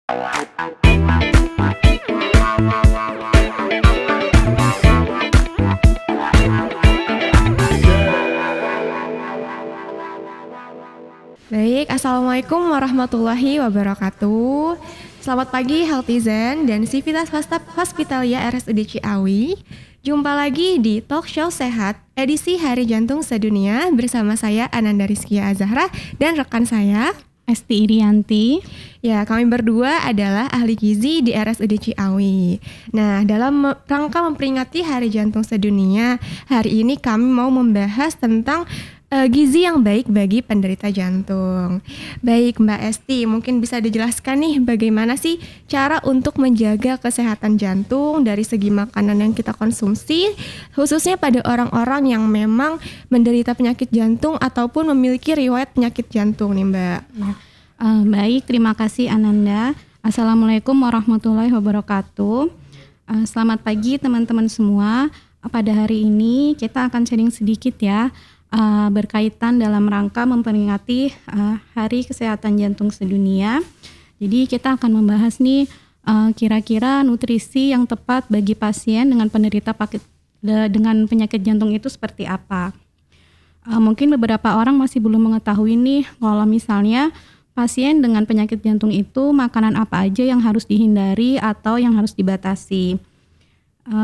Baik, Assalamualaikum warahmatullahi wabarakatuh. Selamat pagi Healthizen dan Civitas Hospitalia RSUD Ciawi. Jumpa lagi di Talk Show Sehat edisi Hari Jantung Sedunia bersama saya Ananda Rizkia Azahra dan rekan saya Esti Irianti. Ya, kami berdua adalah ahli gizi di RSUD Ciawi. Nah, dalam rangka memperingati Hari Jantung Sedunia, hari ini kami mau membahas tentang gizi yang baik bagi penderita jantung. Baik Mbak Esti, mungkin bisa dijelaskan nih bagaimana sih cara untuk menjaga kesehatan jantung dari segi makanan yang kita konsumsi, khususnya pada orang-orang yang memang menderita penyakit jantung ataupun memiliki riwayat penyakit jantung nih Mbak. Baik, terima kasih Ananda. Assalamualaikum warahmatullahi wabarakatuh. Selamat pagi teman-teman semua. Pada hari ini kita akan sharing sedikit ya, berkaitan dalam rangka memperingati Hari Kesehatan Jantung Sedunia. Jadi kita akan membahas nih kira-kira nutrisi yang tepat bagi pasien dengan dengan penyakit jantung itu seperti apa. Mungkin beberapa orang masih belum mengetahui nih kalau misalnya pasien dengan penyakit jantung itu makanan apa aja yang harus dihindari atau yang harus dibatasi.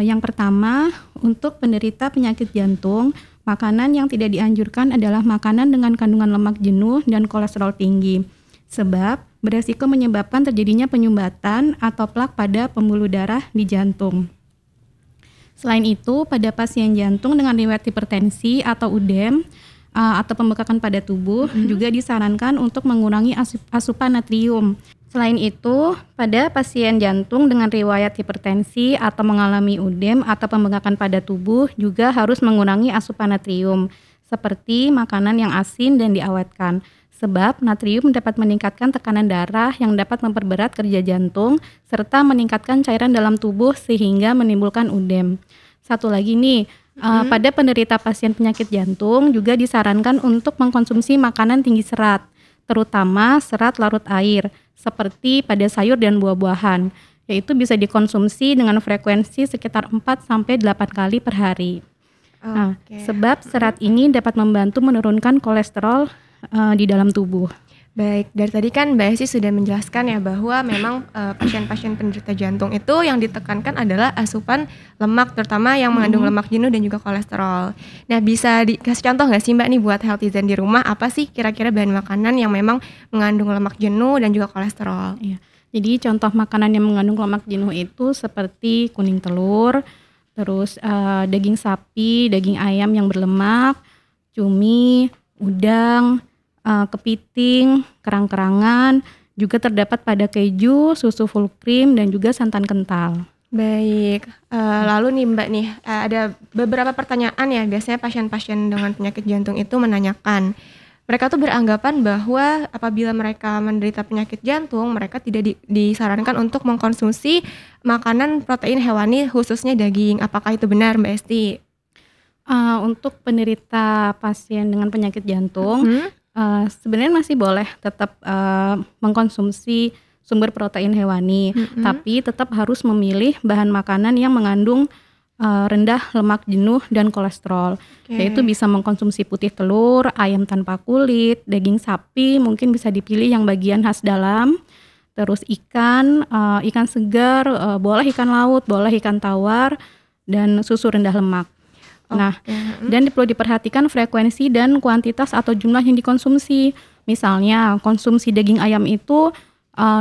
Yang pertama, untuk penderita penyakit jantung, makanan yang tidak dianjurkan adalah makanan dengan kandungan lemak jenuh dan kolesterol tinggi, sebab beresiko menyebabkan terjadinya penyumbatan atau plak pada pembuluh darah di jantung. Selain itu, pada pasien jantung dengan riwayat hipertensi atau UDEM atau pembekakan pada tubuh juga disarankan untuk mengurangi asupan natrium. Selain itu, pada pasien jantung dengan riwayat hipertensi atau mengalami UDEM atau pembengkakan pada tubuh juga harus mengurangi asupan natrium, seperti makanan yang asin dan diawetkan, sebab natrium dapat meningkatkan tekanan darah yang dapat memperberat kerja jantung, serta meningkatkan cairan dalam tubuh sehingga menimbulkan UDEM. Satu lagi nih, pada penderita pasien penyakit jantung juga disarankan untuk mengkonsumsi makanan tinggi serat, terutama serat larut air, seperti pada sayur dan buah-buahan, yaitu bisa dikonsumsi dengan frekuensi sekitar 4-8 kali per hari. Nah, sebab serat ini dapat membantu menurunkan kolesterol di dalam tubuh. Baik, dari tadi kan Mbak Esti sudah menjelaskan ya bahwa memang pasien-pasien penderita jantung itu yang ditekankan adalah asupan lemak, terutama yang mengandung lemak jenuh dan juga kolesterol. Nah, bisa dikasih contoh nggak sih Mbak nih buat Healthizen di rumah, apa sih kira-kira bahan makanan yang memang mengandung lemak jenuh dan juga kolesterol? Iya. Jadi contoh makanan yang mengandung lemak jenuh itu seperti kuning telur, terus daging sapi, daging ayam yang berlemak, cumi, udang, kepiting, kerang-kerangan, juga terdapat pada keju, susu full cream, dan juga santan kental. Baik, lalu nih Mbak nih, ada beberapa pertanyaan ya, biasanya pasien-pasien dengan penyakit jantung itu menanyakan. Mereka tuh beranggapan bahwa apabila mereka menderita penyakit jantung, mereka tidak disarankan untuk mengkonsumsi makanan protein hewani, khususnya daging. Apakah itu benar Mbak Esti? Untuk penderita pasien dengan penyakit jantung, sebenarnya masih boleh tetap mengkonsumsi sumber protein hewani, tapi tetap harus memilih bahan makanan yang mengandung rendah lemak jenuh dan kolesterol. Yaitu bisa mengkonsumsi putih telur, ayam tanpa kulit, daging sapi mungkin bisa dipilih yang bagian khas dalam, terus ikan segar, boleh ikan laut, boleh ikan tawar, dan susu rendah lemak. Nah, dan perlu diperhatikan frekuensi dan kuantitas atau jumlah yang dikonsumsi. Misalnya, konsumsi daging ayam itu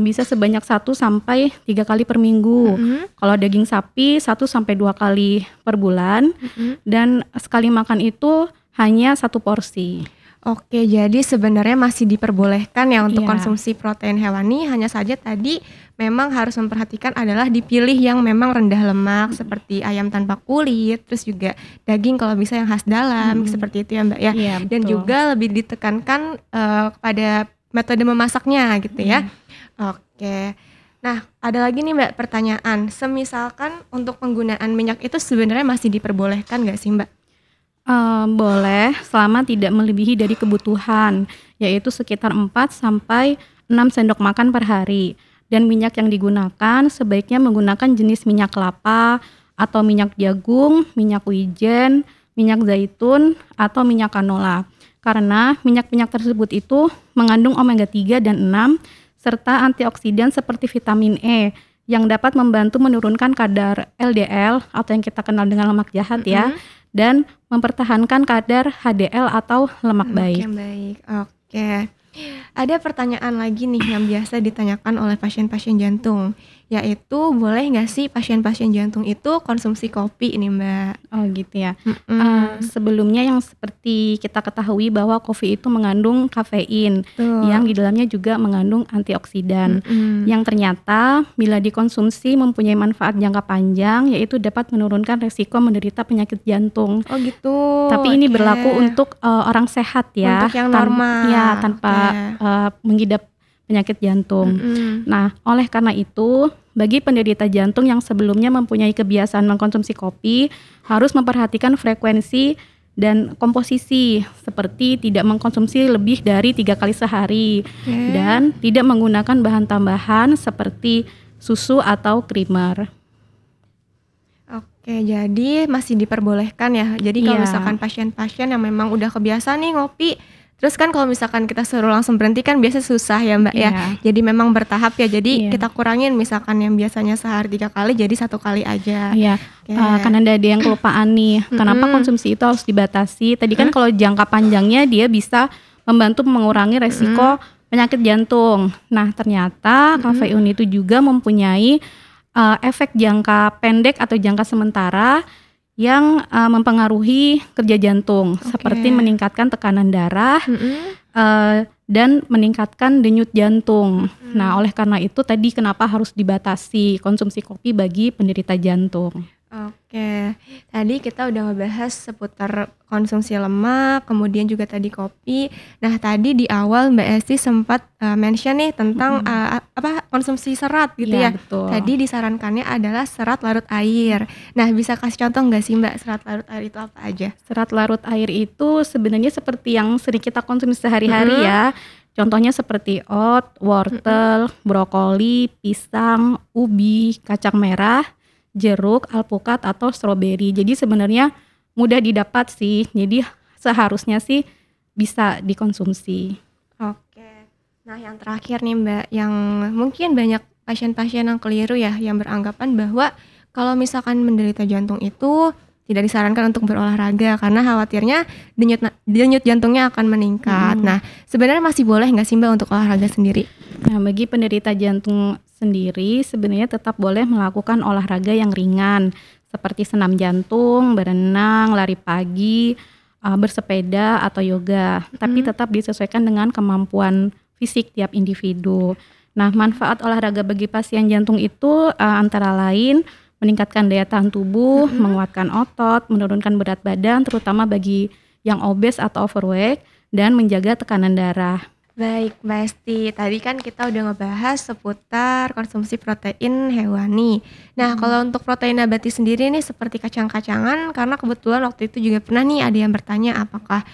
bisa sebanyak 1-3 kali per minggu. Kalau daging sapi 1-2 kali per bulan, dan sekali makan itu hanya 1 porsi. Oke, jadi sebenarnya masih diperbolehkan ya untuk konsumsi protein hewani, hanya saja tadi memang harus memperhatikan adalah dipilih yang memang rendah lemak seperti ayam tanpa kulit, terus juga daging kalau bisa yang khas dalam, seperti itu ya Mbak ya. Dan juga lebih ditekankan pada metode memasaknya gitu ya. Oke. Nah, ada lagi nih Mbak pertanyaan, semisalkan untuk penggunaan minyak itu sebenarnya masih diperbolehkan nggak sih Mbak? Boleh selama tidak melebihi dari kebutuhan, yaitu sekitar 4-6 sendok makan per hari. Dan minyak yang digunakan sebaiknya menggunakan jenis minyak kelapa atau minyak jagung, minyak wijen, minyak zaitun, atau minyak canola. Karena minyak-minyak tersebut itu mengandung omega 3 dan 6 serta antioksidan seperti vitamin E yang dapat membantu menurunkan kadar LDL atau yang kita kenal dengan lemak jahat ya, dan mempertahankan kadar HDL atau lemak baik. Yang baik. Oke. Ada pertanyaan lagi nih yang biasa ditanyakan oleh pasien-pasien jantung, yaitu boleh nggak sih pasien-pasien jantung itu konsumsi kopi ini Mbak? Oh gitu ya. Sebelumnya yang seperti kita ketahui bahwa kopi itu mengandung kafein yang di dalamnya juga mengandung antioksidan yang ternyata bila dikonsumsi mempunyai manfaat jangka panjang, yaitu dapat menurunkan resiko menderita penyakit jantung. Oh gitu. Tapi ini berlaku untuk orang sehat ya, untuk yang normal tanpa mengidap penyakit jantung. Nah, oleh karena itu, bagi penderita jantung yang sebelumnya mempunyai kebiasaan mengkonsumsi kopi, harus memperhatikan frekuensi dan komposisi, seperti tidak mengkonsumsi lebih dari 3 kali sehari, dan tidak menggunakan bahan tambahan seperti susu atau creamer. Oke, jadi masih diperbolehkan ya. Jadi kalau misalkan pasien-pasien yang memang udah kebiasaan nih ngopi, terus kan kalau misalkan kita suruh langsung berhenti kan biasa susah ya Mbak ya. Jadi memang bertahap ya. Jadi kita kurangin misalkan yang biasanya sehari 3 kali jadi 1 kali aja. Karena ada yang kelupaan nih. Kenapa konsumsi itu harus dibatasi? Tadi kan kalau jangka panjangnya dia bisa membantu mengurangi resiko penyakit jantung. Nah ternyata kafein itu juga mempunyai efek jangka pendek atau jangka sementara yang mempengaruhi kerja jantung, seperti meningkatkan tekanan darah dan meningkatkan denyut jantung. Nah, oleh karena itu tadi kenapa harus dibatasi konsumsi kopi bagi penderita jantung. Oke, tadi kita udah ngebahas seputar konsumsi lemak, kemudian juga tadi kopi. Nah, tadi di awal Mbak Esti sempat mention nih tentang konsumsi serat gitu ya. Betul. Tadi disarankannya adalah serat larut air. Nah, bisa kasih contoh nggak sih Mbak, serat larut air itu apa aja? Serat larut air itu sebenarnya seperti yang sering kita konsumsi sehari-hari ya. Contohnya seperti oat, wortel, brokoli, pisang, ubi, kacang merah, jeruk, alpukat, atau stroberi. Jadi sebenarnya mudah didapat sih. Jadi seharusnya sih bisa dikonsumsi. Oke. Nah yang terakhir nih Mbak, yang mungkin banyak pasien-pasien yang keliru ya, yang beranggapan bahwa kalau misalkan menderita jantung itu tidak disarankan untuk berolahraga karena khawatirnya denyut jantungnya akan meningkat. Nah sebenarnya masih boleh nggak sih Mbak untuk olahraga sendiri? Nah bagi penderita jantung sendiri sebenarnya tetap boleh melakukan olahraga yang ringan seperti senam jantung, berenang, lari pagi, bersepeda atau yoga. Tapi tetap disesuaikan dengan kemampuan fisik tiap individu. Nah, manfaat olahraga bagi pasien jantung itu antara lain meningkatkan daya tahan tubuh, menguatkan otot, menurunkan berat badan terutama bagi yang obes atau overweight dan menjaga tekanan darah. Baik, Mbak Esti. Tadi kan kita udah ngebahas seputar konsumsi protein hewani. Nah, kalau untuk protein nabati sendiri nih seperti kacang-kacangan, karena kebetulan waktu itu juga pernah nih ada yang bertanya apakah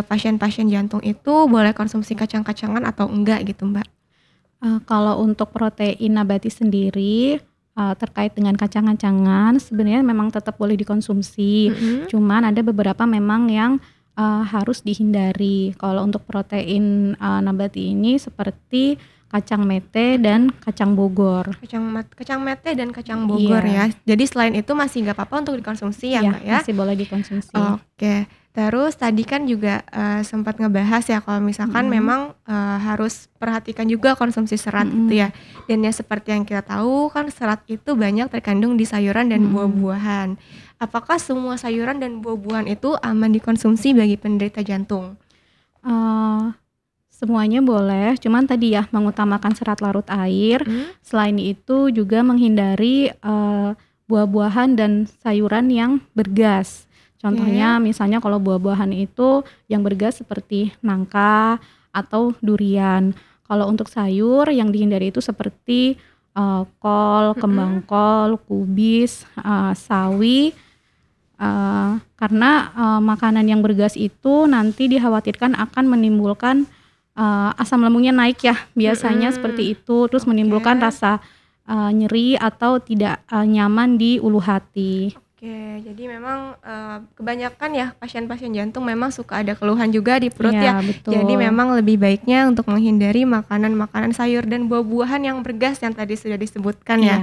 pasien-pasien jantung itu boleh konsumsi kacang-kacangan atau enggak gitu, Mbak? Kalau untuk protein nabati sendiri terkait dengan kacang-kacangan sebenarnya memang tetap boleh dikonsumsi. Cuman ada beberapa memang yang harus dihindari. Kalau untuk protein nabati ini seperti kacang mete dan kacang Bogor. Kacang mete dan kacang Bogor ya. Jadi selain itu masih nggak apa-apa untuk dikonsumsi ya Mbak ya? Masih boleh dikonsumsi. Oke. Terus tadi kan juga sempat ngebahas ya kalau misalkan memang harus perhatikan juga konsumsi serat gitu ya. Dan ya seperti yang kita tahu kan serat itu banyak terkandung di sayuran dan buah-buahan. Apakah semua sayuran dan buah-buahan itu aman dikonsumsi bagi penderita jantung? Semuanya boleh, cuman tadi ya mengutamakan serat larut air. Selain itu juga menghindari buah-buahan dan sayuran yang bergas. Contohnya misalnya kalau buah-buahan itu yang bergas seperti nangka atau durian. Kalau untuk sayur yang dihindari itu seperti kol, kembang kol, kubis, sawi. Karena makanan yang bergas itu nanti dikhawatirkan akan menimbulkan asam lambungnya naik ya, biasanya seperti itu, terus menimbulkan rasa nyeri atau tidak nyaman di ulu hati. Oke, jadi memang kebanyakan ya pasien-pasien jantung memang suka ada keluhan juga di perut ya. Betul. Jadi memang lebih baiknya untuk menghindari makanan-makanan sayur dan buah-buahan yang bergas yang tadi sudah disebutkan ya.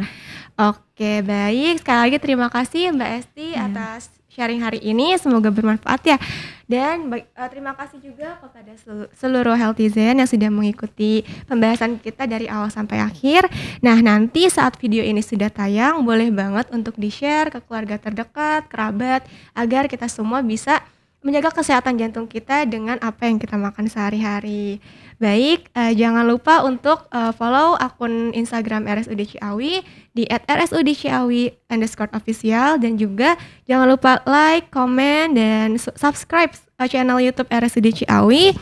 Oke, baik. Sekali lagi terima kasih Mbak Esti atas sharing hari ini, semoga bermanfaat ya. Dan terima kasih juga kepada seluruh Healthizen yang sudah mengikuti pembahasan kita dari awal sampai akhir. Nah, nanti saat video ini sudah tayang, boleh banget untuk di-share ke keluarga terdekat, kerabat, agar kita semua bisa menjaga kesehatan jantung kita dengan apa yang kita makan sehari-hari. Baik, jangan lupa untuk follow akun Instagram RSUD Ciawi di @rsudciawi_official, dan juga jangan lupa like, komen, dan subscribe channel YouTube RSUD Ciawi,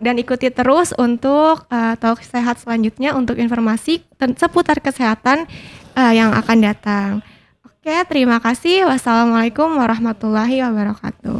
dan ikuti terus untuk talk sehat selanjutnya untuk informasi seputar kesehatan yang akan datang. Oke, terima kasih. Wassalamualaikum warahmatullahi wabarakatuh.